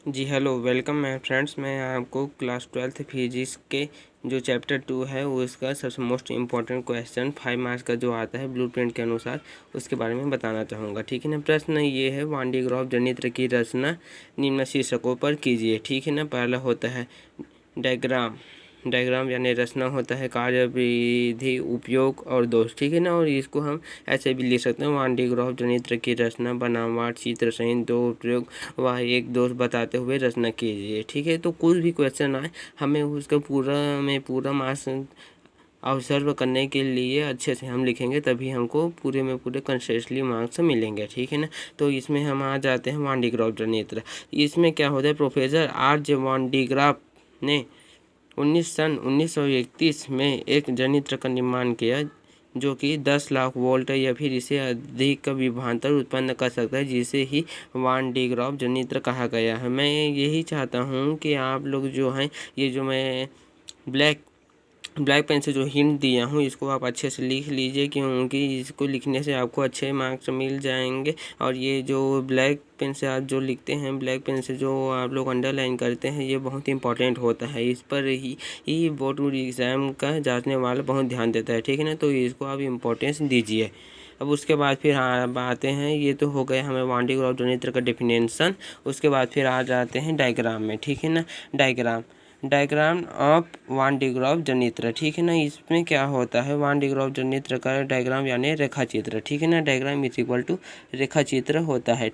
Ji hello welcome my friends. मैं आपको class 12th physics के जो चैप्टर 2 है वो इसका सबसे मोस्ट इम्पॉर्टेंट क्वेश्चन 5 मार्क्स का जो आता है ब्लूप्रिंट के अनुसार उसके बारे में बताना चाहूँगा। ठीक है ना। प्रश्न ये है, वान डी ग्रॉफ जनित्र की रचना निम्न शीर्षकों पर कीजिए। ठीक है ना। पहला होता है डायग्राम यानी रचना होता है कार्य विधि उपयोग और दोष। ठीक है ना। और इसको हम ऐसे भी लिख सकते हैं, वान डी ग्रॉफ जनित्र की रचना बनावट चित्र सहित दो उपयोग वह एक दोष बताते हुए रचना कीजिए। ठीक है। तो कुछ भी क्वेश्चन आए हमें उसका पूरा मार्क्स ऑब्जर्व करने के लिए अच्छे से हम लिखेंगे, तभी हमको पूरे में पूरे कंसिस्टेंटली मार्क्स मिलेंगे। ठीक है ना। तो इसमें हम आ जाते हैं वान डी ग्रॉफ जनित्र। इसमें क्या होता है, प्रोफेसर आर जे वान डी ग्रॉफ ने 1931 में एक जनित्र का निर्माण किया जो कि 10 लाख वोल्ट या फिर इससे अधिक का विभवांतर उत्पन्न कर सकता है, जिसे ही वान डी ग्रॉफ जनित्र कहा गया है। मैं यही चाहता हूँ कि आप लोग जो हैं, ये जो मैं ब्लैक पेन से जो हिंट दिया हूँ इसको आप अच्छे से लिख लीजिए, क्योंकि इसको लिखने से आपको अच्छे मार्क्स मिल जाएंगे। और ये जो ब्लैक पेन से आप जो लिखते हैं, ब्लैक पेन से जो आप लोग अंडरलाइन करते हैं, ये बहुत इंपॉर्टेंट होता है। इस पर ही बोर्ड एग्ज़ाम का जांचने वाला बहुत ध्यान देता है। ठीक है ना। तो इसको आप इम्पोर्टेंस दीजिए। अब उसके बाद फिर आते हैं, ये तो हो गया हमें वान डी ग्रॉफ जनित्र का डेफिनेशन। उसके बाद फिर आ जाते हैं डायग्राम में। ठीक है ना। Diagram of Van de Graaff जनित्र। ठीक है ना। इसमें क्या होता है, वान डी ग्रॉफ जनित्र का डायग्राम यानी रेखा चित्र। ठीक है ना। डायग्राम इज इक्वल टू रेखा चित्र होता है।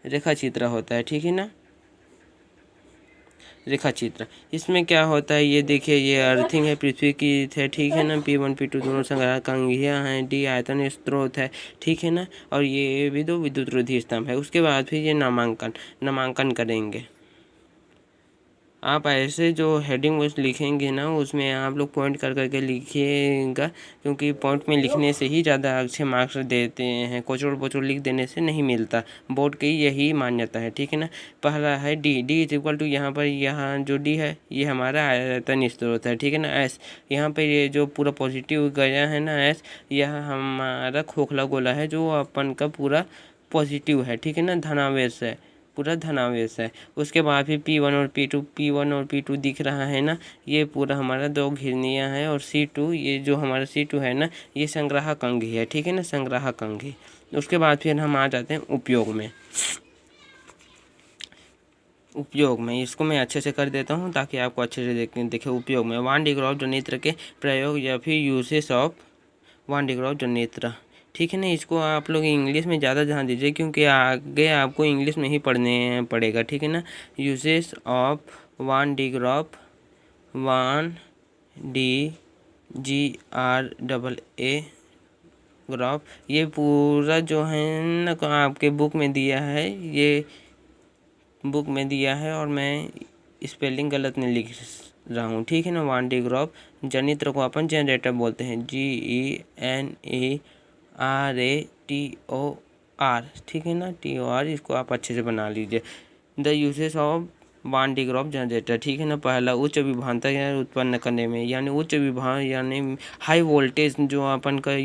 रेखा चित्र होता है। ठीक है ना। रेखा चित्र इसमें क्या होता है, ये देखिए, ये अर्थिंग है पृथ्वी की है। ठीक है ना। P1 P2 दोनों संग्राहक अंगियाँ हैं। डी आयतन स्रोत है। ठीक है ना। और ये भी दो विद्युत रोधी स्तंभ है। उसके बाद फिर ये नामांकन करेंगे। आप ऐसे जो हेडिंग उस लिखेंगे ना, उसमें आप लोग पॉइंट कर करके लिखिएगा, क्योंकि पॉइंट में लिखने से ही ज़्यादा अच्छे मार्क्स देते हैं। कोचोड़ पोचोड़ लिख देने से नहीं मिलता। बोर्ड की यही मान्यता है। ठीक है ना। पहला है डी इज इक्वल टू, यहाँ जो डी है ये हमारा आयतन स्रोत है। ठीक है ना। एस, यहाँ पर ये जो पूरा पॉजिटिव गया है ना, एस, यह हमारा खोखला गोला है जो अपन का पूरा पॉजिटिव है। ठीक है ना। धनावेश है, पूरा धनावेश है। उसके बाद फिर P1 और P2 दिख रहा है ना, ये पूरा हमारा दो घिरनियाँ हैं। और C2, ये जो हमारा C2 है ना, ये संग्राहक अंगी है। ठीक है ना। संग्राहक अंगी। उसके बाद फिर हम आ जाते हैं उपयोग में इसको मैं अच्छे से कर देता हूँ ताकि आपको अच्छे से देखे। उपयोग में वान डी ग्रॉफ जनित्र के प्रयोग या फिर uses of Van de Graaff जनित्र। ठीक है ना। इसको आप लोग इंग्लिश में ज़्यादा ध्यान दीजिए, क्योंकि आगे आपको इंग्लिश में ही पढ़ने पड़ेगा। ठीक है ना। Uses of Van de ग्रॉफ, one D GRAA graph, ये पूरा जो है ना आपके बुक में दिया है, ये बुक में दिया है और मैं स्पेलिंग गलत नहीं लिख रहा हूँ। ठीक है ना। वान डी ग्रॉफ जनित्र को अपन जनरेटर बोलते हैं, GENERATOR। ठीक है ना। TOR, इसको आप अच्छे से बना लीजिए। The uses of Van de ग्रॉफ generator. ठीक है ना। पहला, उच्च विभवांतर उत्पन्न करने में, यानी उच्च विभव यानी हाई वोल्टेज जो अपन का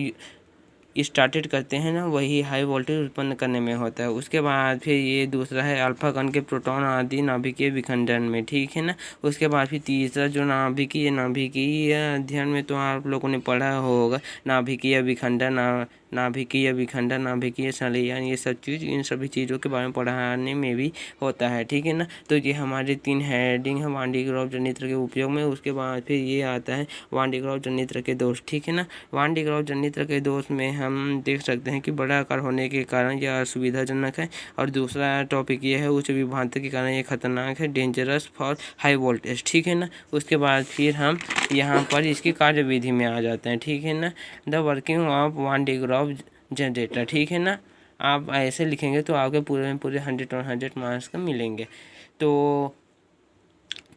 स्टार्टेड करते हैं ना, वही हाई वोल्टेज उत्पन्न करने में होता है। उसके बाद फिर ये दूसरा है अल्फा कण के प्रोटॉन आदि नाभिकीय विखंडन में। ठीक है ना। उसके बाद फिर तीसरा जो नाभिकीय अध्ययन में तो आप लोगों ने पढ़ा होगा, नाभिकीय विखंडन, नाभिकीय संलयन, ये सब चीज़, इन सभी चीज़ों के बारे में पढ़ाने में भी होता है। ठीक है ना। तो ये हमारे 3 हेडिंग है वान डी ग्रॉफ जनित्र के उपयोग में। उसके बाद फिर ये आता है वान डी ग्रॉफ जनित्र के दोष। ठीक है ना। वान डी ग्रॉफ जनित्र के दोष में हम देख सकते हैं कि बड़ा आकार होने के कारण यह असुविधाजनक है। और दूसरा टॉपिक ये है, उच्च विभवांतर के कारण ये खतरनाक है, डेंजरस फॉर हाई वोल्टेज। ठीक है ना। उसके बाद फिर हम यहाँ पर इसकी कार्यविधि में आ जाते हैं। ठीक है ना। The working of Van de ग्रॉफ generator. ठीक है ना। आप ऐसे लिखेंगे तो आपके पूरे में पूरे 100 और 100 मार्क्स का मिलेंगे। तो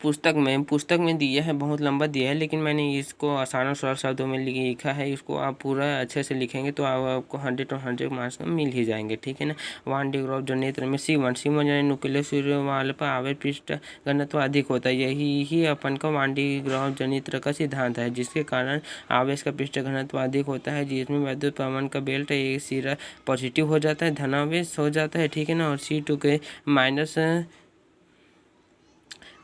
पुस्तक में दिया है, बहुत लंबा दिया है, लेकिन मैंने इसको आसान और सरल शब्दों में लिखा है। इसको आप पूरा अच्छे से लिखेंगे तो आपको 100 और 100 मार्क्स मिल ही जाएंगे, ठीक है ना। वान डी ग्रॉफ जनित्र में C1 यानी नुकीले सूर्य वाले पर आवेश पृष्ठ घनत्व अधिक होता है। यही अपन का वान डी ग्रॉफ जनित्र का सिद्धांत है, जिसके कारण आवेश का पृष्ठ घनत्व अधिक होता है, जिसमें विद्युत पवन का बेल्ट एक सिरा पॉजिटिव हो जाता है, धनावेश हो जाता है, ठीक है ना, और C2 के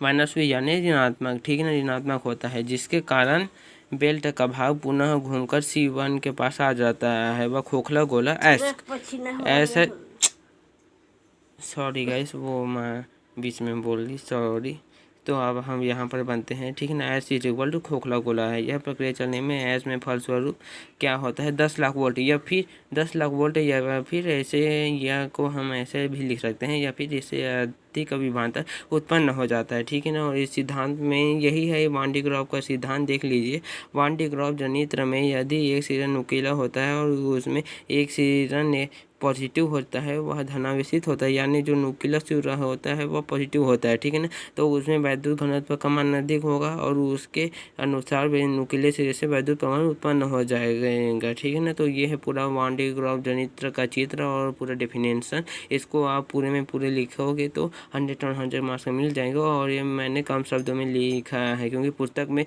माइनस भी यानी ऋणात्मक, ठीक है ना, ऋणात्मक होता है, जिसके कारण बेल्ट का भाग पुनः घूमकर C1 के पास आ जाता है। वह खोखला गोला ऐसा सॉरी गाइस, वो मैं बीच में बोल दी, सॉरी। तो अब हम यहाँ पर बनते हैं, ठीक है ना। एस इज इक्वल टू खोखला गोला है। यह प्रक्रिया चलने में एस में फलस्वरूप क्या होता है 10 लाख वोल्ट, या फिर 10 लाख वोल्ट, या फिर ऐसे, या को हम ऐसे भी लिख सकते हैं, या फिर इससे अधिक विभवांतर उत्पन्न हो जाता है, ठीक है ना। और इस सिद्धांत में यही है वान डी ग्रॉफ का सिद्धांत, देख लीजिए। वान डी ग्रॉफ जनित्र में यदि एक सिरा नुकीला होता है और उसमें एक सिरा ने पॉजिटिव होता है, वह धनावेशित होता है, यानी जो नुकीला सिरा होता है वह पॉजिटिव होता है, ठीक है ना। तो उसमें वैद्युत घनत्व का मान अधिक होगा और उसके अनुसार नुकीले सिरे से वैद्युत प्रवाह उत्पन्न हो जाएगा, ठीक है ना। तो ये है पूरा वान डी ग्रॉफ जनित्र का चित्र और पूरा डेफिनेशन। इसको आप पूरे में पूरे लिखोगे तो 100 और 100 मार्क्स मिल जाएंगे। और ये मैंने कम शब्दों में लिखा है, क्योंकि पुस्तक में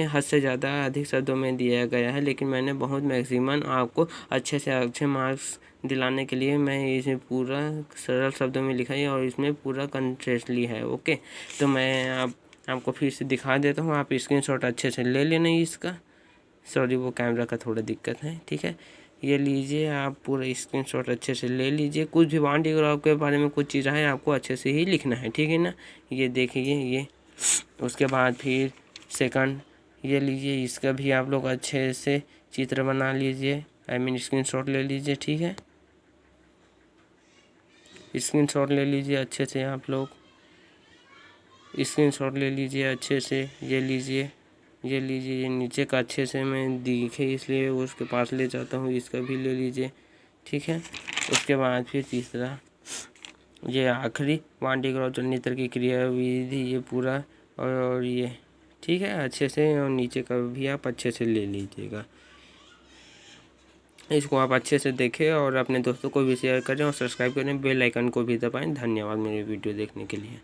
हद से ज़्यादा अधिक शब्दों में दिया गया है, लेकिन मैंने बहुत मैक्सिमम आपको अच्छे से अच्छे मार्क्स दिलाने के लिए मैं इसे पूरा सरल शब्दों में लिखा है और इसमें पूरा कंट्रेस्टली है। ओके, तो मैं आपको फिर से दिखा देता हूँ, आप स्क्रीनशॉट अच्छे से ले लेना इसका। सॉरी, वो कैमरा का थोड़ा दिक्कत है, ठीक है। ये लीजिए, आप पूरा स्क्रीनशॉट अच्छे से ले लीजिए। कुछ भी वान डी ग्रॉफ के बारे में कुछ चीज़ है आपको अच्छे से ही लिखना है, ठीक है ना। ये देखिए, ये उसके बाद फिर सेकंड ये लीजिए, इसका भी आप लोग अच्छे से चित्र बना लीजिए, आई मीन स्क्रीनशॉट ले लीजिए, ठीक है। स्क्रीनशॉट ले लीजिए अच्छे से, आप लोग स्क्रीनशॉट ले लीजिए अच्छे से। ये लीजिए, ये लीजिए, ये नीचे का अच्छे से मैं दिखे इसलिए उसके पास ले जाता हूँ, इसका भी ले लीजिए, ठीक है। उसके बाद फिर तीसरा, ये आखिरी वान डी ग्रॉफ जनित्र की क्रियाविधि, ये पूरा और ये, ठीक है, अच्छे से। और नीचे का भी आप अच्छे से ले लीजिएगा। इसको आप अच्छे से देखें और अपने दोस्तों को भी शेयर करें और सब्सक्राइब करें, बेल आइकन को भी दबाएं। धन्यवाद मेरे वीडियो देखने के लिए।